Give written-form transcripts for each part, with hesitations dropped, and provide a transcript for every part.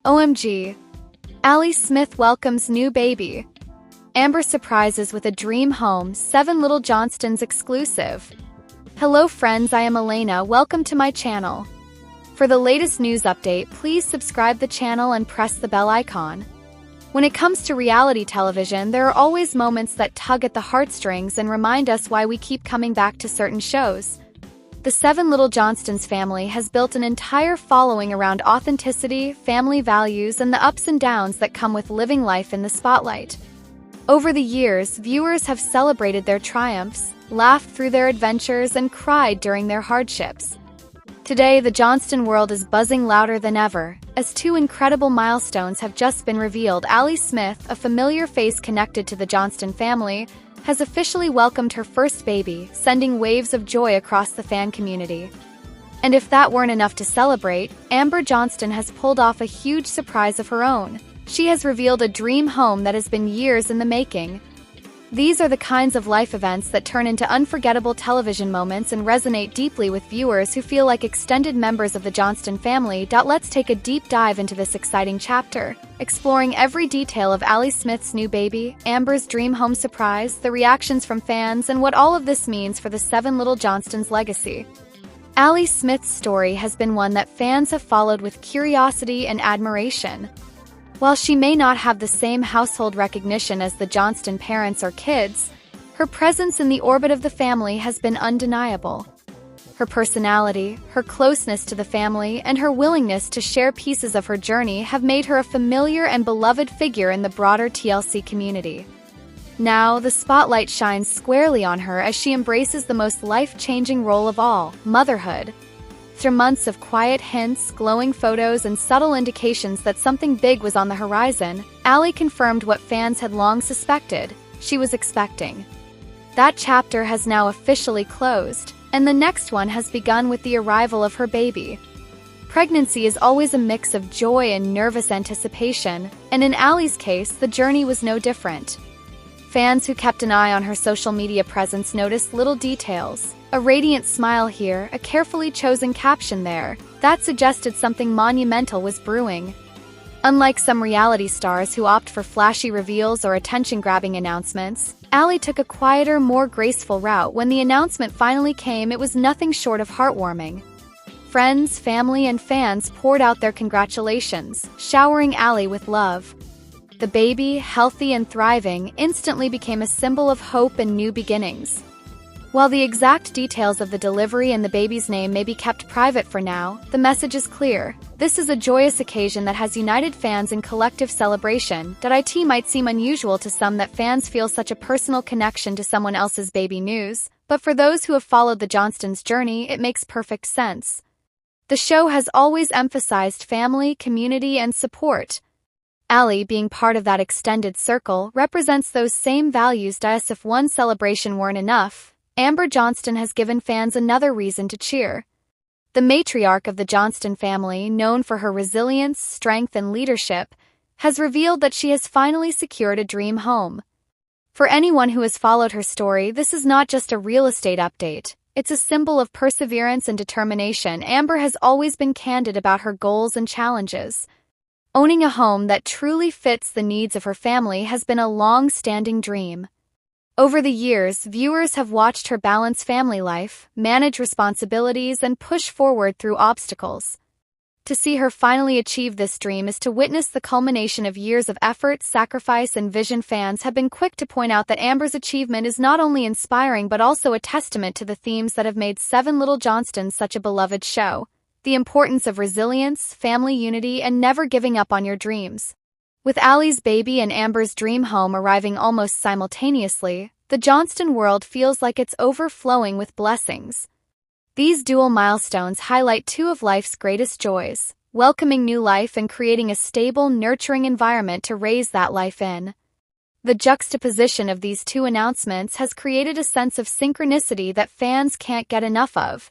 OMG. Allie Smith welcomes new baby. Amber surprises with a dream home, 7 Little Johnstons exclusive. Hello friends, I am Elena, welcome to my channel. For the latest news update, please subscribe the channel and press the bell icon. When it comes to reality television, there are always moments that tug at the heartstrings and remind us why we keep coming back to certain shows. The 7 Little Johnstons family has built an entire following around authenticity, family values, and the ups and downs that come with living life in the spotlight. Over the years, viewers have celebrated their triumphs, laughed through their adventures, and cried during their hardships. Today, the Johnston world is buzzing louder than ever, as 2 incredible milestones have just been revealed. Allie Smith, a familiar face connected to the Johnston family, has officially welcomed her first baby, sending waves of joy across the fan community. And if that weren't enough to celebrate, Amber Johnston has pulled off a huge surprise of her own. She has revealed a dream home that has been years in the making. These are the kinds of life events that turn into unforgettable television moments and resonate deeply with viewers who feel like extended members of the Johnston family. Let's take a deep dive into this exciting chapter, exploring every detail of Allie Smith's new baby, Amber's dream home surprise, the reactions from fans, and what all of this means for the 7 Little Johnstons' legacy. Allie Smith's story has been one that fans have followed with curiosity and admiration. While she may not have the same household recognition as the Johnston parents or kids, her presence in the orbit of the family has been undeniable. Her personality, her closeness to the family, and her willingness to share pieces of her journey have made her a familiar and beloved figure in the broader TLC community. Now, the spotlight shines squarely on her as she embraces the most life-changing role of all, motherhood. Through months of quiet hints, glowing photos, and subtle indications that something big was on the horizon, Allie confirmed what fans had long suspected: she was expecting. That chapter has now officially closed, and the next one has begun with the arrival of her baby. Pregnancy is always a mix of joy and nervous anticipation, and in Allie's case, the journey was no different. Fans who kept an eye on her social media presence noticed little details. A radiant smile here, a carefully chosen caption there, that suggested something monumental was brewing. Unlike some reality stars who opt for flashy reveals or attention-grabbing announcements, Allie took a quieter, more graceful route. When the announcement finally came, it was nothing short of heartwarming. Friends, family, and fans poured out their congratulations, showering Allie with love. The baby, healthy and thriving, instantly became a symbol of hope and new beginnings. While the exact details of the delivery and the baby's name may be kept private for now, the message is clear. This is a joyous occasion that has united fans in collective celebration. It might seem unusual to some that fans feel such a personal connection to someone else's baby news, but for those who have followed the Johnstons' journey, it makes perfect sense. The show has always emphasized family, community, and support. Allie, being part of that extended circle, represents those same values. As if one celebration weren't enough, Amber Johnston has given fans another reason to cheer. The matriarch of the Johnston family, known for her resilience, strength, and leadership, has revealed that she has finally secured a dream home. For anyone who has followed her story, this is not just a real estate update. It's a symbol of perseverance and determination. Amber has always been candid about her goals and challenges. Owning a home that truly fits the needs of her family has been a long-standing dream. Over the years, viewers have watched her balance family life, manage responsibilities, and push forward through obstacles. To see her finally achieve this dream is to witness the culmination of years of effort, sacrifice, and vision. Fans have been quick to point out that Amber's achievement is not only inspiring but also a testament to the themes that have made 7 Little Johnstons such a beloved show: the importance of resilience, family unity, and never giving up on your dreams. With Allie's baby and Amber's dream home arriving almost simultaneously, the Johnston world feels like it's overflowing with blessings. These dual milestones highlight 2 of life's greatest joys: welcoming new life and creating a stable, nurturing environment to raise that life in. The juxtaposition of these 2 announcements has created a sense of synchronicity that fans can't get enough of.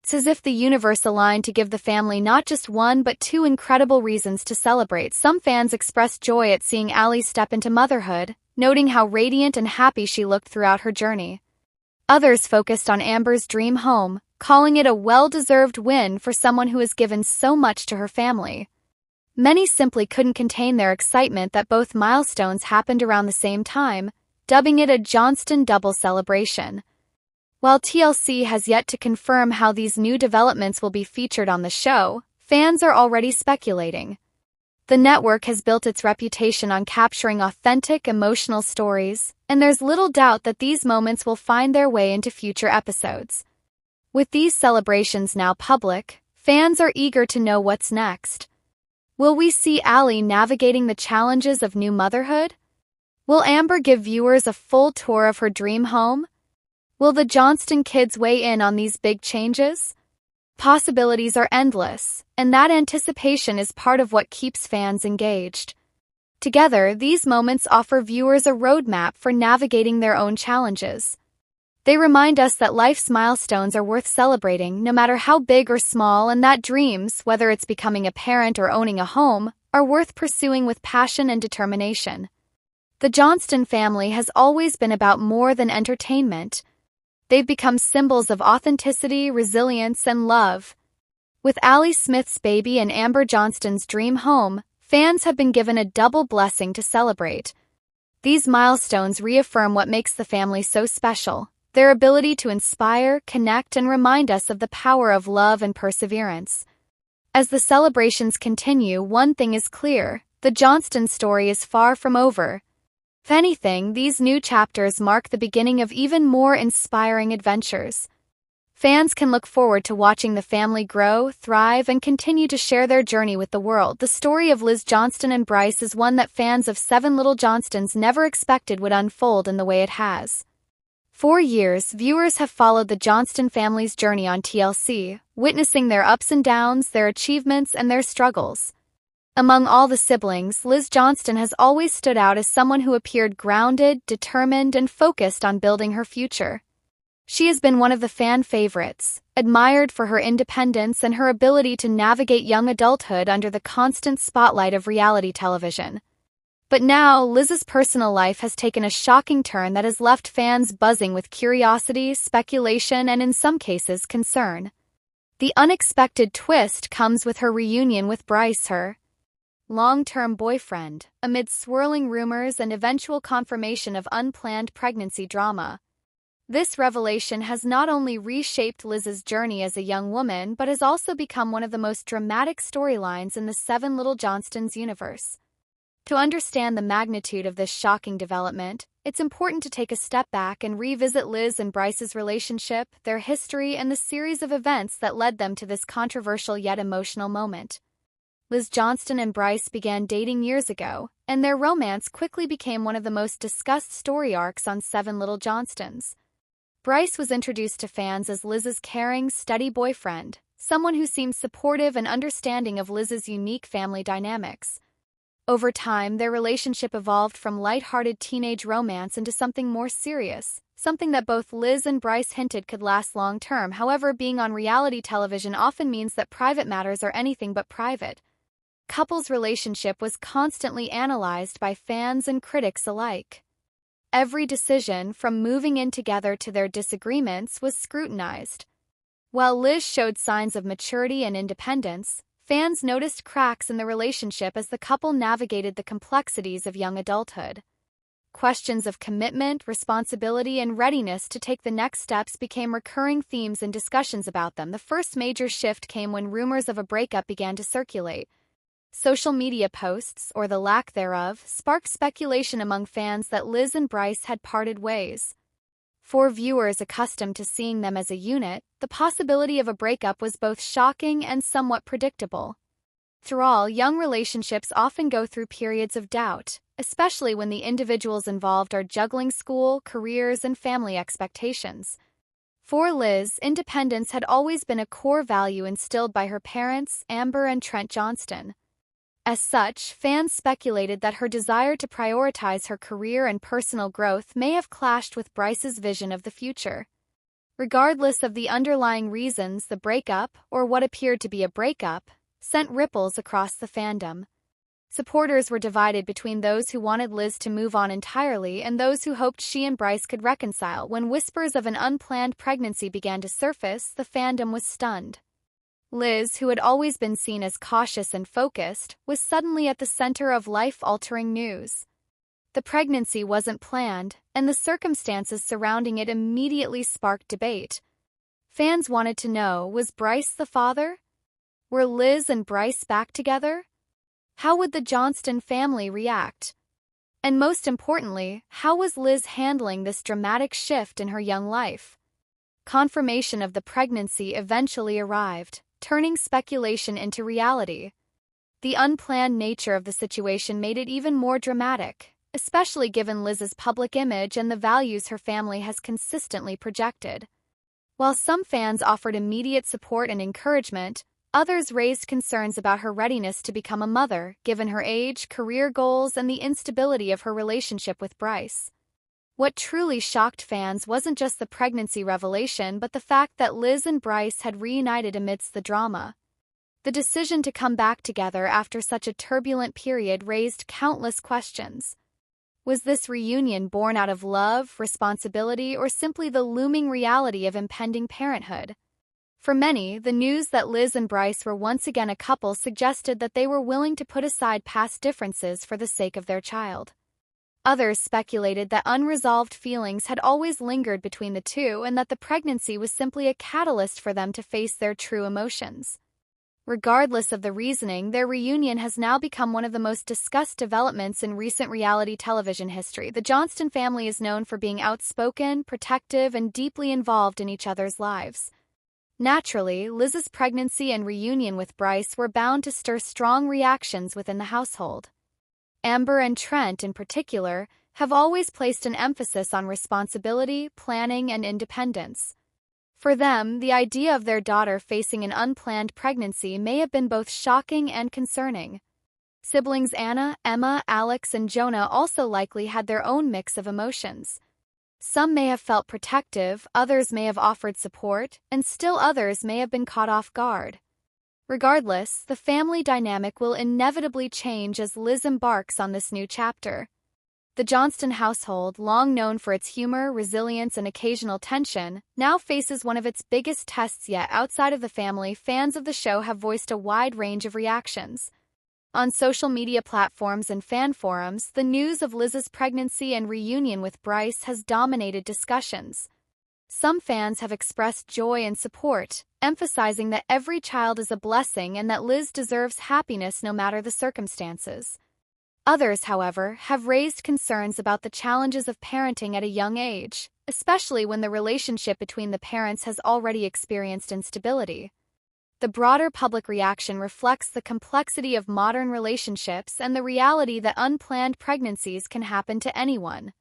It's as if the universe aligned to give the family not just 1 but 2 incredible reasons to celebrate. Some fans expressed joy at seeing Allie step into motherhood, noting how radiant and happy she looked throughout her journey. Others focused on Amber's dream home, calling it a well-deserved win for someone who has given so much to her family. Many simply couldn't contain their excitement that both milestones happened around the same time, dubbing it a Johnston double celebration. While TLC has yet to confirm how these new developments will be featured on the show, fans are already speculating. The network has built its reputation on capturing authentic, emotional stories, and there's little doubt that these moments will find their way into future episodes. With these celebrations now public, fans are eager to know what's next. Will we see Allie navigating the challenges of new motherhood? Will Amber give viewers a full tour of her dream home? Will the Johnston kids weigh in on these big changes? Possibilities are endless, and that anticipation is part of what keeps fans engaged. Together, these moments offer viewers a roadmap for navigating their own challenges. They remind us that life's milestones are worth celebrating, no matter how big or small, and that dreams, whether it's becoming a parent or owning a home, are worth pursuing with passion and determination. The Johnston family has always been about more than entertainment. They've become symbols of authenticity, resilience, and love. With Allie Smith's baby and Amber Johnston's dream home, fans have been given a double blessing to celebrate. These milestones reaffirm what makes the family so special: their ability to inspire, connect, and remind us of the power of love and perseverance. As the celebrations continue, one thing is clear: the Johnston story is far from over. If anything, these new chapters mark the beginning of even more inspiring adventures. Fans can look forward to watching the family grow, thrive, and continue to share their journey with the world. The story of Liz Johnston and Bryce is one that fans of 7 Little Johnstons never expected would unfold in the way it has. For years, viewers have followed the Johnston family's journey on TLC, witnessing their ups and downs, their achievements, and their struggles. Among all the siblings, Liz Johnston has always stood out as someone who appeared grounded, determined, and focused on building her future. She has been one of the fan favorites, admired for her independence and her ability to navigate young adulthood under the constant spotlight of reality television. But now, Liz's personal life has taken a shocking turn that has left fans buzzing with curiosity, speculation, and in some cases, concern. The unexpected twist comes with her reunion with Bryce, her long-term boyfriend, amid swirling rumors and eventual confirmation of unplanned pregnancy drama. This revelation has not only reshaped Liz's journey as a young woman, but has also become one of the most dramatic storylines in the 7 Little Johnstons universe. To understand the magnitude of this shocking development, it's important to take a step back and revisit Liz and Bryce's relationship, their history, and the series of events that led them to this controversial yet emotional moment. Liz Johnston and Bryce began dating years ago, and their romance quickly became one of the most discussed story arcs on 7 Little Johnstons. Bryce was introduced to fans as Liz's caring, steady boyfriend, someone who seemed supportive and understanding of Liz's unique family dynamics. Over time, their relationship evolved from light-hearted teenage romance into something more serious, something that both Liz and Bryce hinted could last long-term. However, being on reality television often means that private matters are anything but private. Couple's relationship was constantly analyzed by fans and critics alike. Every decision, from moving in together to their disagreements, was scrutinized. While Liz showed signs of maturity and independence, fans noticed cracks in the relationship as the couple navigated the complexities of young adulthood. Questions of commitment, responsibility, and readiness to take the next steps became recurring themes in discussions about them. The first major shift came when rumors of a breakup began to circulate. Social media posts, or the lack thereof, sparked speculation among fans that Liz and Bryce had parted ways. For viewers accustomed to seeing them as a unit, the possibility of a breakup was both shocking and somewhat predictable. After all, young relationships often go through periods of doubt, especially when the individuals involved are juggling school, careers, and family expectations. For Liz, independence had always been a core value instilled by her parents, Amber and Trent Johnston. As such, fans speculated that her desire to prioritize her career and personal growth may have clashed with Bryce's vision of the future. Regardless of the underlying reasons, the breakup, or what appeared to be a breakup, sent ripples across the fandom. Supporters were divided between those who wanted Liz to move on entirely and those who hoped she and Bryce could reconcile. When whispers of an unplanned pregnancy began to surface, the fandom was stunned. Liz, who had always been seen as cautious and focused, was suddenly at the center of life-altering news. The pregnancy wasn't planned, and the circumstances surrounding it immediately sparked debate. Fans wanted to know, was Bryce the father? Were Liz and Bryce back together? How would the Johnston family react? And most importantly, how was Liz handling this dramatic shift in her young life? Confirmation of the pregnancy eventually arrived, turning speculation into reality. The unplanned nature of the situation made it even more dramatic, especially given Liz's public image and the values her family has consistently projected. While some fans offered immediate support and encouragement, others raised concerns about her readiness to become a mother, given her age, career goals, and the instability of her relationship with Bryce. What truly shocked fans wasn't just the pregnancy revelation but the fact that Liz and Bryce had reunited amidst the drama. The decision to come back together after such a turbulent period raised countless questions. Was this reunion born out of love, responsibility, or simply the looming reality of impending parenthood? For many, the news that Liz and Bryce were once again a couple suggested that they were willing to put aside past differences for the sake of their child. Others speculated that unresolved feelings had always lingered between the two and that the pregnancy was simply a catalyst for them to face their true emotions. Regardless of the reasoning, their reunion has now become one of the most discussed developments in recent reality television history. The Johnston family is known for being outspoken, protective, and deeply involved in each other's lives. Naturally, Liz's pregnancy and reunion with Bryce were bound to stir strong reactions within the household. Amber and Trent, in particular, have always placed an emphasis on responsibility, planning, and independence. For them, the idea of their daughter facing an unplanned pregnancy may have been both shocking and concerning. Siblings Anna, Emma, Alex, and Jonah also likely had their own mix of emotions. Some may have felt protective, others may have offered support, and still others may have been caught off guard. Regardless, the family dynamic will inevitably change as Liz embarks on this new chapter. The Johnston household, long known for its humor, resilience, and occasional tension, now faces one of its biggest tests yet. Outside of the family, fans of the show have voiced a wide range of reactions. On social media platforms and fan forums, the news of Liz's pregnancy and reunion with Bryce has dominated discussions. Some fans have expressed joy and support, emphasizing that every child is a blessing and that Liz deserves happiness no matter the circumstances. Others, however, have raised concerns about the challenges of parenting at a young age, especially when the relationship between the parents has already experienced instability. The broader public reaction reflects the complexity of modern relationships and the reality that unplanned pregnancies can happen to anyone.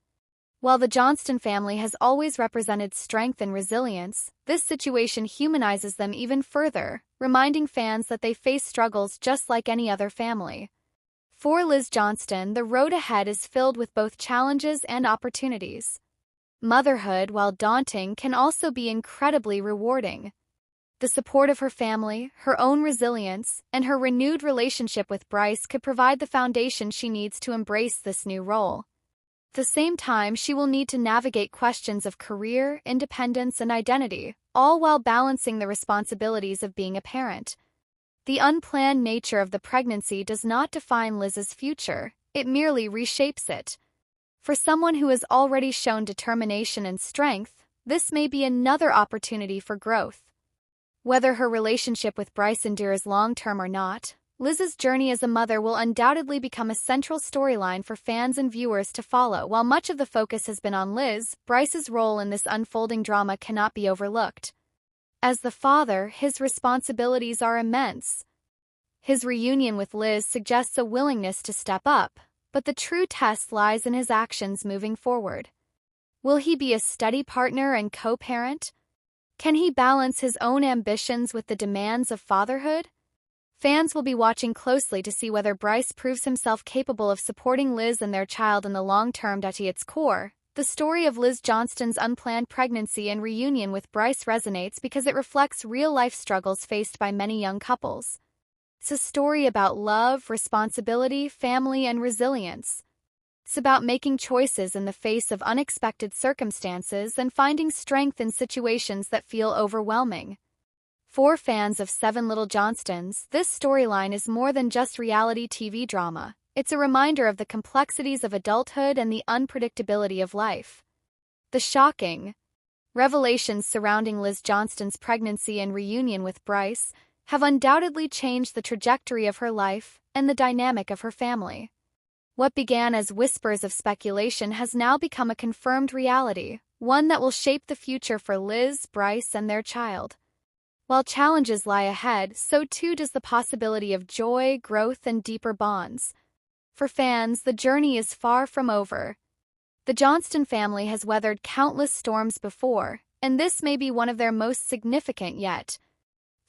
While the Johnston family has always represented strength and resilience, this situation humanizes them even further, reminding fans that they face struggles just like any other family. For Liz Johnston, the road ahead is filled with both challenges and opportunities. Motherhood, while daunting, can also be incredibly rewarding. The support of her family, her own resilience, and her renewed relationship with Bryce could provide the foundation she needs to embrace this new role. At the same time, she will need to navigate questions of career, independence, and identity, all while balancing the responsibilities of being a parent. The unplanned nature of the pregnancy does not define Liz's future, it merely reshapes it. For someone who has already shown determination and strength, this may be another opportunity for growth. Whether her relationship with Bryce endures long-term or not, Liz's journey as a mother will undoubtedly become a central storyline for fans and viewers to follow. While much of the focus has been on Liz, Bryce's role in this unfolding drama cannot be overlooked. As the father, his responsibilities are immense. His reunion with Liz suggests a willingness to step up, but the true test lies in his actions moving forward. Will he be a steady partner and co-parent? Can he balance his own ambitions with the demands of fatherhood? Fans will be watching closely to see whether Bryce proves himself capable of supporting Liz and their child in the long term. At its core, the story of Liz Johnston's unplanned pregnancy and reunion with Bryce resonates because it reflects real-life struggles faced by many young couples. It's a story about love, responsibility, family, and resilience. It's about making choices in the face of unexpected circumstances and finding strength in situations that feel overwhelming. For fans of Seven Little Johnstons, this storyline is more than just reality TV drama. It's a reminder of the complexities of adulthood and the unpredictability of life. The shocking revelations surrounding Liz Johnston's pregnancy and reunion with Bryce have undoubtedly changed the trajectory of her life and the dynamic of her family. What began as whispers of speculation has now become a confirmed reality, one that will shape the future for Liz, Bryce, and their child. While challenges lie ahead, so too does the possibility of joy, growth, and deeper bonds. For fans, the journey is far from over. The Johnston family has weathered countless storms before, and this may be one of their most significant yet.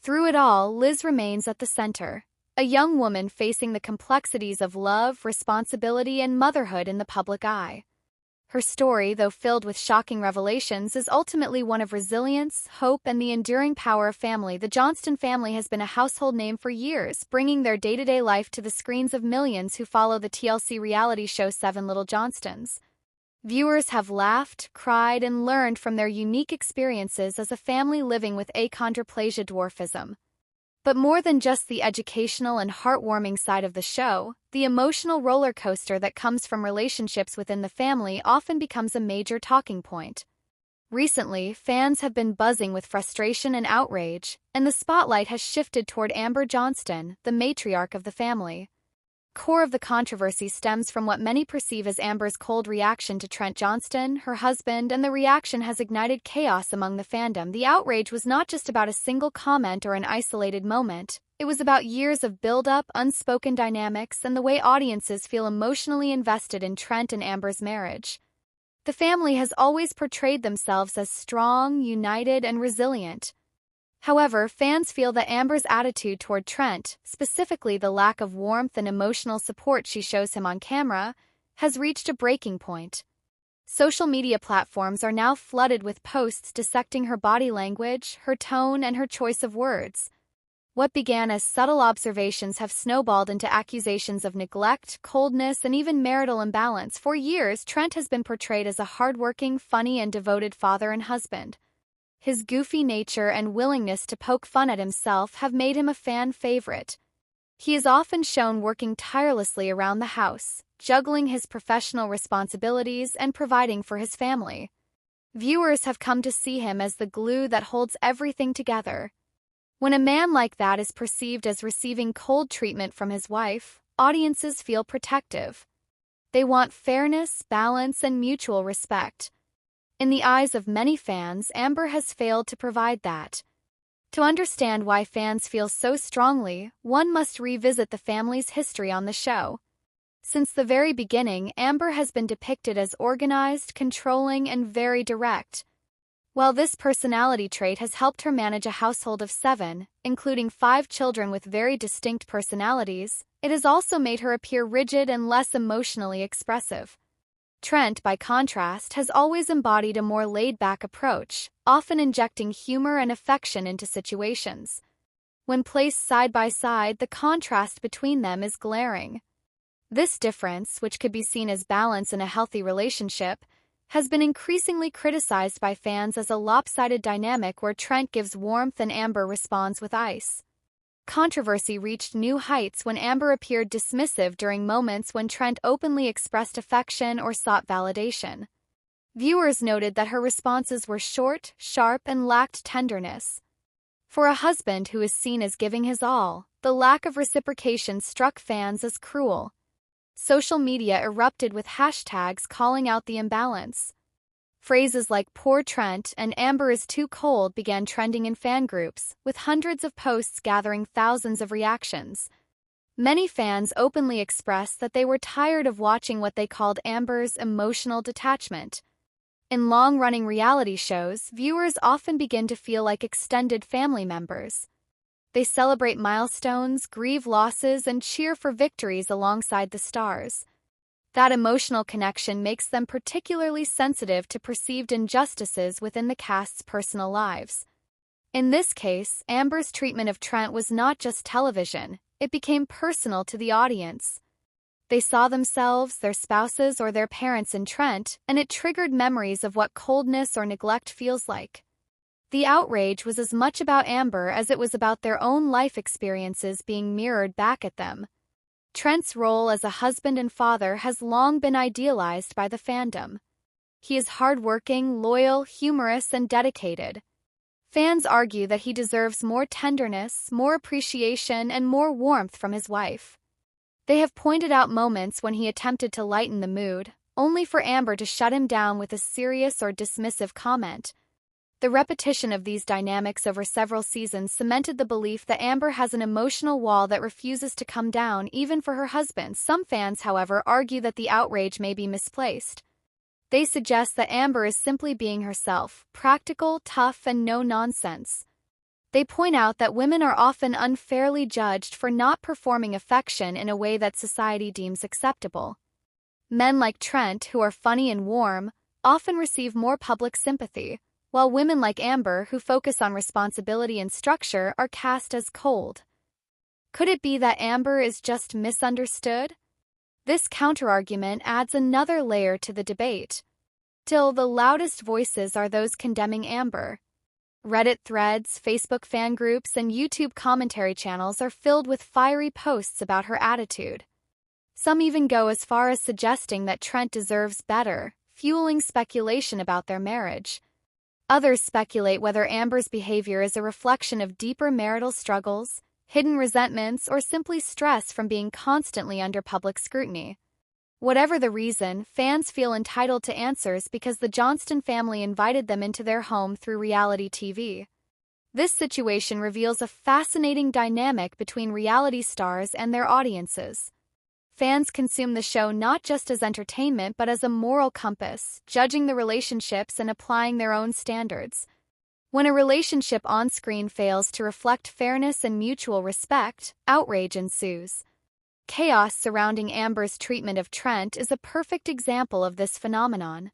Through it all, Liz remains at the center, a young woman facing the complexities of love, responsibility, and motherhood in the public eye. Her story, though filled with shocking revelations, is ultimately one of resilience, hope, and the enduring power of family. The Johnston family has been a household name for years, bringing their day-to-day life to the screens of millions who follow the TLC reality show Seven Little Johnstons. Viewers have laughed, cried, and learned from their unique experiences as a family living with achondroplasia dwarfism. But more than just the educational and heartwarming side of the show, the emotional roller coaster that comes from relationships within the family often becomes a major talking point. Recently, fans have been buzzing with frustration and outrage, and the spotlight has shifted toward Amber Johnston, the matriarch of the family. Core of the controversy stems from what many perceive as Amber's cold reaction to Trent Johnston, her husband, and the reaction has ignited chaos among the fandom. The outrage was not just about a single comment or an isolated moment. It was about years of build-up, unspoken dynamics, and the way audiences feel emotionally invested in Trent and Amber's marriage. The family has always portrayed themselves as strong, united, and resilient. However, fans feel that Amber's attitude toward Trent, specifically the lack of warmth and emotional support she shows him on camera, has reached a breaking point. Social media platforms are now flooded with posts dissecting her body language, her tone, and her choice of words. What began as subtle observations have snowballed into accusations of neglect, coldness, and even marital imbalance. For years, Trent has been portrayed as a hardworking, funny, and devoted father and husband. His goofy nature and willingness to poke fun at himself have made him a fan favorite. He is often shown working tirelessly around the house, juggling his professional responsibilities and providing for his family. Viewers have come to see him as the glue that holds everything together. When a man like that is perceived as receiving cold treatment from his wife, audiences feel protective. They want fairness, balance, and mutual respect. In the eyes of many fans, Amber has failed to provide that. To understand why fans feel so strongly, one must revisit the family's history on the show. Since the very beginning, Amber has been depicted as organized, controlling, and very direct. While this personality trait has helped her manage a household of 7, including 5 children with very distinct personalities, it has also made her appear rigid and less emotionally expressive. Trent, by contrast, has always embodied a more laid-back approach, often injecting humor and affection into situations. When placed side by side, the contrast between them is glaring. This difference, which could be seen as balance in a healthy relationship, has been increasingly criticized by fans as a lopsided dynamic where Trent gives warmth and Amber responds with ice. Controversy reached new heights when Amber appeared dismissive during moments when Trent openly expressed affection or sought validation. Viewers noted that her responses were short, sharp, and lacked tenderness. For a husband who is seen as giving his all, the lack of reciprocation struck fans as cruel. Social media erupted with hashtags calling out the imbalance. Phrases like "poor Trent" and "Amber is too cold" began trending in fan groups, with hundreds of posts gathering thousands of reactions. Many fans openly expressed that they were tired of watching what they called Amber's emotional detachment. In long-running reality shows, viewers often begin to feel like extended family members. They celebrate milestones, grieve losses, and cheer for victories alongside the stars. That emotional connection makes them particularly sensitive to perceived injustices within the cast's personal lives. In this case, Amber's treatment of Trent was not just television, it became personal to the audience. They saw themselves, their spouses, or their parents in Trent, and it triggered memories of what coldness or neglect feels like. The outrage was as much about Amber as it was about their own life experiences being mirrored back at them. Trent's role as a husband and father has long been idealized by the fandom. He is hardworking, loyal, humorous, and dedicated. Fans argue that he deserves more tenderness, more appreciation, and more warmth from his wife. They have pointed out moments when he attempted to lighten the mood, only for Amber to shut him down with a serious or dismissive comment. The repetition of these dynamics over several seasons cemented the belief that Amber has an emotional wall that refuses to come down even for her husband. Some fans, however, argue that the outrage may be misplaced. They suggest that Amber is simply being herself, practical, tough, and no-nonsense. They point out that women are often unfairly judged for not performing affection in a way that society deems acceptable. Men like Trent, who are funny and warm, often receive more public sympathy, while women like Amber, who focus on responsibility and structure, are cast as cold. Could it be that Amber is just misunderstood? This counterargument adds another layer to the debate. Still, the loudest voices are those condemning Amber. Reddit threads, Facebook fan groups, and YouTube commentary channels are filled with fiery posts about her attitude. Some even go as far as suggesting that Trent deserves better, fueling speculation about their marriage. Others speculate whether Amber's behavior is a reflection of deeper marital struggles, hidden resentments, or simply stress from being constantly under public scrutiny. Whatever the reason, fans feel entitled to answers because the Johnston family invited them into their home through reality TV. This situation reveals a fascinating dynamic between reality stars and their audiences. Fans consume the show not just as entertainment but as a moral compass, judging the relationships and applying their own standards. When a relationship on-screen fails to reflect fairness and mutual respect, outrage ensues. Chaos surrounding Amber's treatment of Trent is a perfect example of this phenomenon.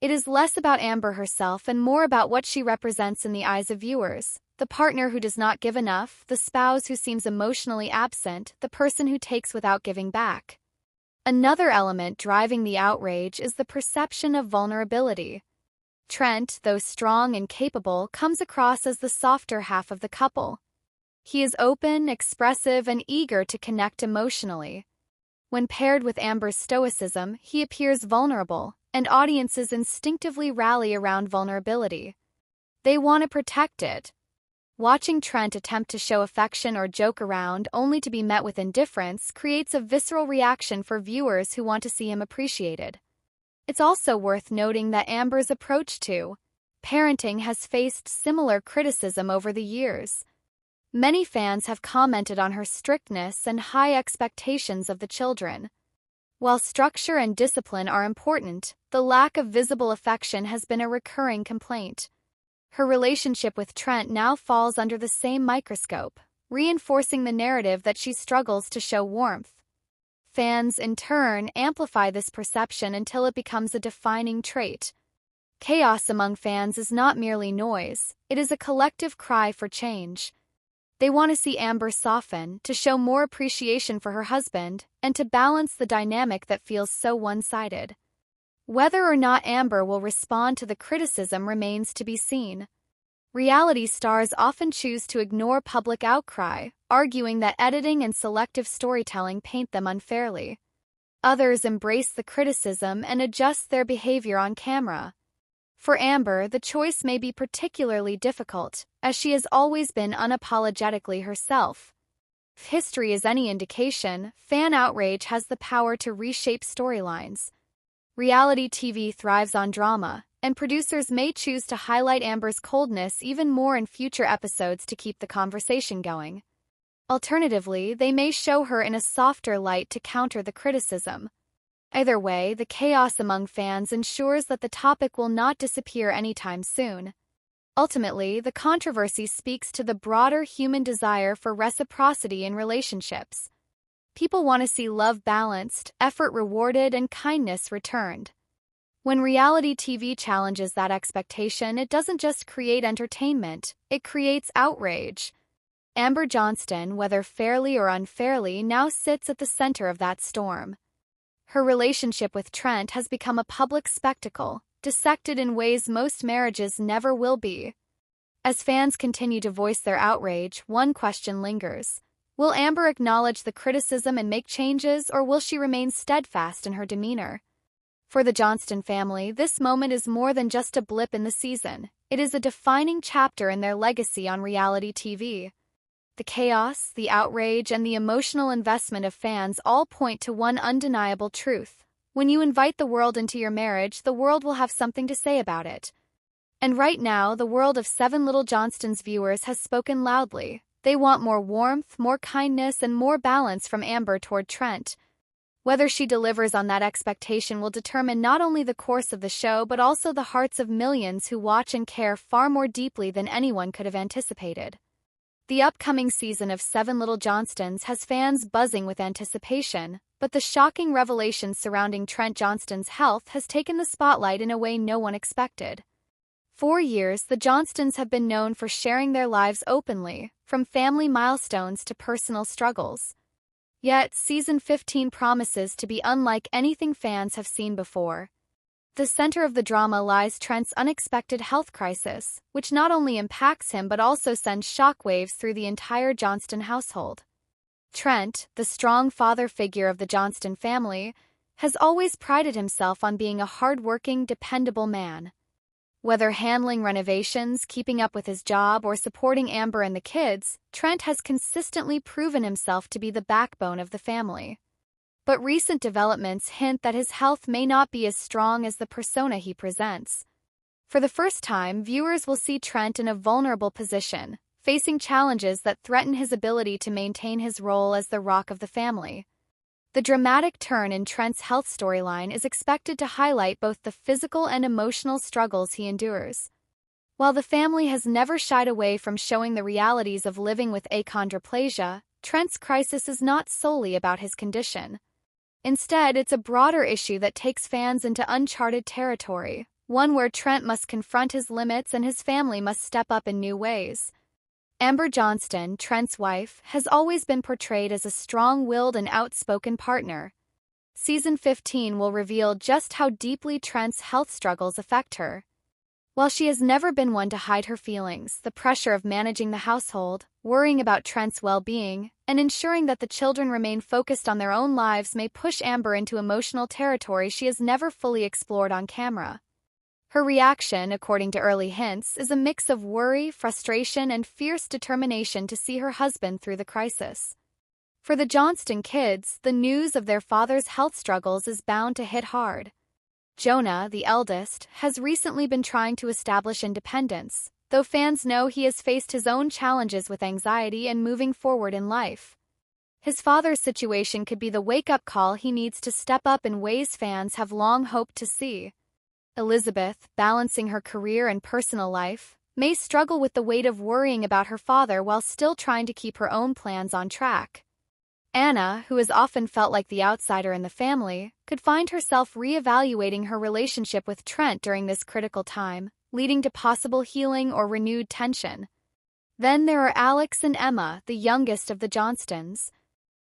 It is less about Amber herself and more about what she represents in the eyes of viewers: the partner who does not give enough, the spouse who seems emotionally absent, the person who takes without giving back. Another element driving the outrage is the perception of vulnerability. Trent, though strong and capable, comes across as the softer half of the couple. He is open, expressive, and eager to connect emotionally. When paired with Amber's stoicism, he appears vulnerable, and audiences instinctively rally around vulnerability. They want to protect it. Watching Trent attempt to show affection or joke around only to be met with indifference creates a visceral reaction for viewers who want to see him appreciated. It's also worth noting that Amber's approach to parenting has faced similar criticism over the years. Many fans have commented on her strictness and high expectations of the children. While structure and discipline are important, the lack of visible affection has been a recurring complaint. Her relationship with Trent now falls under the same microscope, reinforcing the narrative that she struggles to show warmth. Fans, in turn, amplify this perception until it becomes a defining trait. Chaos among fans is not merely noise, it is a collective cry for change. They want to see Amber soften, to show more appreciation for her husband, and to balance the dynamic that feels so one-sided. Whether or not Amber will respond to the criticism remains to be seen. Reality stars often choose to ignore public outcry, arguing that editing and selective storytelling paint them unfairly. Others embrace the criticism and adjust their behavior on camera. For Amber, the choice may be particularly difficult, as she has always been unapologetically herself. If history is any indication, fan outrage has the power to reshape storylines. Reality TV thrives on drama, and producers may choose to highlight Amber's coldness even more in future episodes to keep the conversation going. Alternatively, they may show her in a softer light to counter the criticism. Either way, the chaos among fans ensures that the topic will not disappear anytime soon. Ultimately, the controversy speaks to the broader human desire for reciprocity in relationships. People want to see love balanced, effort rewarded, and kindness returned. When reality TV challenges that expectation, it doesn't just create entertainment, it creates outrage. Amber Johnston, whether fairly or unfairly, now sits at the center of that storm. Her relationship with Trent has become a public spectacle, dissected in ways most marriages never will be. As fans continue to voice their outrage, one question lingers. Will Amber acknowledge the criticism and make changes, or will she remain steadfast in her demeanor? For the Johnston family, this moment is more than just a blip in the season. It is a defining chapter in their legacy on reality TV. The chaos, the outrage, and the emotional investment of fans all point to one undeniable truth. When you invite the world into your marriage, the world will have something to say about it. And right now, the world of Seven Little Johnstons viewers has spoken loudly. They want more warmth, more kindness, and more balance from Amber toward Trent. Whether she delivers on that expectation will determine not only the course of the show but also the hearts of millions who watch and care far more deeply than anyone could have anticipated. The upcoming season of Seven Little Johnstons has fans buzzing with anticipation, but the shocking revelations surrounding Trent Johnston's health has taken the spotlight in a way no one expected. For years, the Johnstons have been known for sharing their lives openly, from family milestones to personal struggles. Yet, Season 15 promises to be unlike anything fans have seen before. The center of the drama lies Trent's unexpected health crisis, which not only impacts him but also sends shockwaves through the entire Johnston household. Trent, the strong father figure of the Johnston family, has always prided himself on being a hard-working, dependable man. Whether handling renovations, keeping up with his job, or supporting Amber and the kids, Trent has consistently proven himself to be the backbone of the family. But recent developments hint that his health may not be as strong as the persona he presents. For the first time, viewers will see Trent in a vulnerable position, facing challenges that threaten his ability to maintain his role as the rock of the family. The dramatic turn in Trent's health storyline is expected to highlight both the physical and emotional struggles he endures. While the family has never shied away from showing the realities of living with achondroplasia, Trent's crisis is not solely about his condition. Instead, it's a broader issue that takes fans into uncharted territory, one where Trent must confront his limits and his family must step up in new ways. Amber Johnston, Trent's wife, has always been portrayed as a strong-willed and outspoken partner. Season 15 will reveal just how deeply Trent's health struggles affect her. While she has never been one to hide her feelings, the pressure of managing the household, worrying about Trent's well-being, and ensuring that the children remain focused on their own lives may push Amber into emotional territory she has never fully explored on camera. Her reaction, according to early hints, is a mix of worry, frustration, and fierce determination to see her husband through the crisis. For the Johnston kids, the news of their father's health struggles is bound to hit hard. Jonah, the eldest, has recently been trying to establish independence, though fans know he has faced his own challenges with anxiety and moving forward in life. His father's situation could be the wake-up call he needs to step up in ways fans have long hoped to see. Elizabeth, balancing her career and personal life, may struggle with the weight of worrying about her father while still trying to keep her own plans on track. Anna, who has often felt like the outsider in the family, could find herself re-evaluating her relationship with Trent during this critical time, leading to possible healing or renewed tension. Then there are Alex and Emma, the youngest of the Johnstons.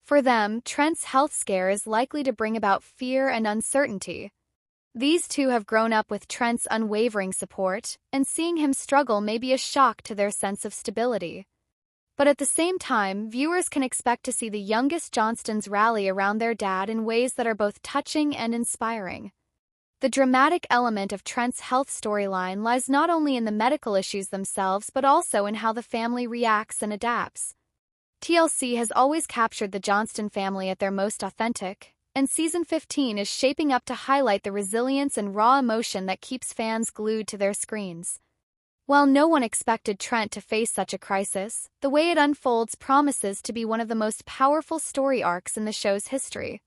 For them, Trent's health scare is likely to bring about fear and uncertainty. These two have grown up with Trent's unwavering support, and seeing him struggle may be a shock to their sense of stability. But at the same time, viewers can expect to see the youngest Johnstons rally around their dad in ways that are both touching and inspiring. The dramatic element of Trent's health storyline lies not only in the medical issues themselves but also in how the family reacts and adapts. TLC has always captured the Johnston family at their most authentic, and Season 15 is shaping up to highlight the resilience and raw emotion that keeps fans glued to their screens. While no one expected Trent to face such a crisis, the way it unfolds promises to be one of the most powerful story arcs in the show's history.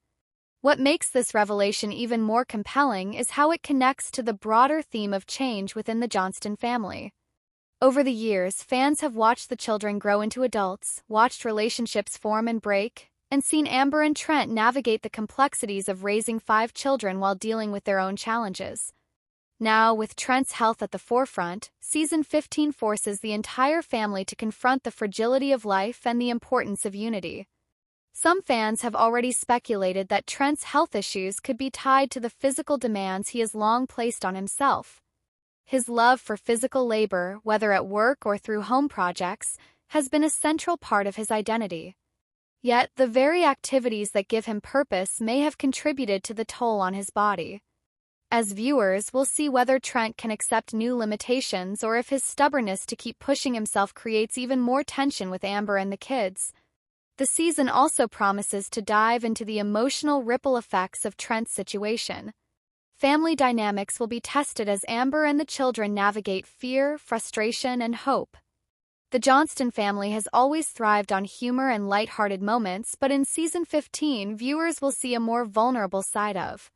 What makes this revelation even more compelling is how it connects to the broader theme of change within the Johnston family. Over the years, fans have watched the children grow into adults, watched relationships form and break, and seen Amber and Trent navigate the complexities of raising 5 children while dealing with their own challenges. Now, with Trent's health at the forefront, Season 15 forces the entire family to confront the fragility of life and the importance of unity. Some fans have already speculated that Trent's health issues could be tied to the physical demands he has long placed on himself. His love for physical labor, whether at work or through home projects, has been a central part of his identity. Yet, the very activities that give him purpose may have contributed to the toll on his body. As viewers, we'll see whether Trent can accept new limitations or if his stubbornness to keep pushing himself creates even more tension with Amber and the kids. The season also promises to dive into the emotional ripple effects of Trent's situation. Family dynamics will be tested as Amber and the children navigate fear, frustration, and hope. The Johnston family has always thrived on humor and light-hearted moments, but in Season 15, viewers will see a more vulnerable side of